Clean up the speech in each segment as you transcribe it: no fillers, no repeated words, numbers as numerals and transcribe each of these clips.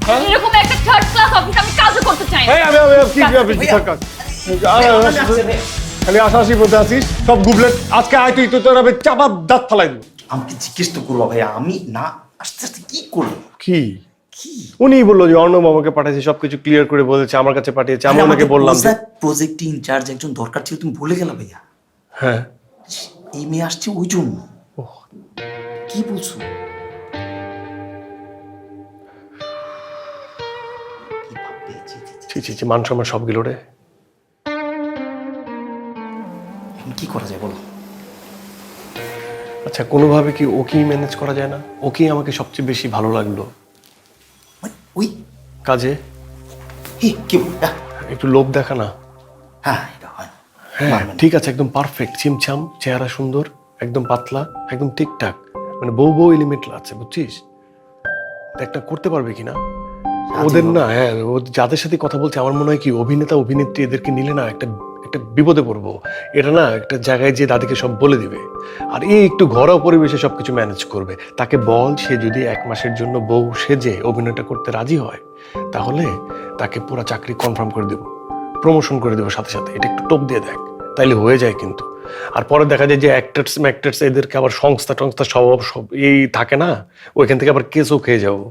এরকম একটা third class office আমি কাজও করতে চাই না। এই আমি কি অফিস থাকার খালি আশাশি বলতে আছিস সব গুবলেট আজকে আয় তুই তো তোর আমি চাপা দাঁত ফালাই দেবো। আমাকে জিজ্ঞেস তো করবো ভাইয়া, আমি না আস্তে আস্তে কি করবো? কি উনিই বললো যে অর্ণব আমাকে পাঠিয়েছে, সবকিছু ক্লিয়ার করে বলেছে, আমার কাছে পাঠিয়েছে, আমি ওনাকে বললাম যে প্রজেক্ট ইনচার্জ একজন দরকার ছিল, তুমি ভুলে গেলা ভাইয়া। হ্যাঁ এই মেয়ে আসছে ওই জন্য। কি বলছো? কি ভাববে? ছি মান সম্মান সব গেল রে। এখন কি করা যায় বলো? আচ্ছা কোনোভাবে কি ওকেই ম্যানেজ করা যায় না? ওকেই আমাকে সবচেয়ে বেশি ভালো লাগলো ওই কাজে। কি একটু লোভ দেখা না। হ্যাঁ এটা হয়। হ্যাঁ ঠিক আছে, একদম পারফেক্ট, ছিমছাম, চেহারা সুন্দর, একদম পাতলা, একদম ঠিকঠাক, মানে বউ এলিমেন্ট আছে বুঝছিস? একটা করতে পারবে কিনা ওদের না? হ্যাঁ যাদের সাথে কথা বলছে আমার মনে হয় কি অভিনেতা অভিনেত্রী এদেরকে নিলে না একটা বিপদে পড়বো। এটা না একটা জায়গায় যে দাদিকে সব বলে দিবে, আর এই একটু ঘরোয়া পরিবেশে সবকিছু ম্যানেজ করবে। তাকে বল সে যদি 1 মাসের জন্য বউ সেজে অভিনয়টা করতে রাজি হয় তাহলে তাকে পুরো চাকরি কনফার্ম করে দেবো, প্রমোশন করে দেবো সাথে সাথে। এটা একটু টোপ দিয়ে দেখ, তাইলে হয়ে যায় কিন্তু। আর পরে দেখা যায় যে অ্যাক্টার্স এদেরকে আবার সংস্থা সব এই থাকে না, ওইখান থেকে আবার কেসও খেয়ে যাবো।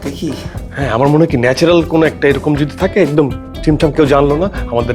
দেখি হ্যাঁ আমার মনে হয় কি ন্যাচারাল কোনো একটা এরকম যদি থাকে একদম চিমচাম, কেউ জানলো না আমাদের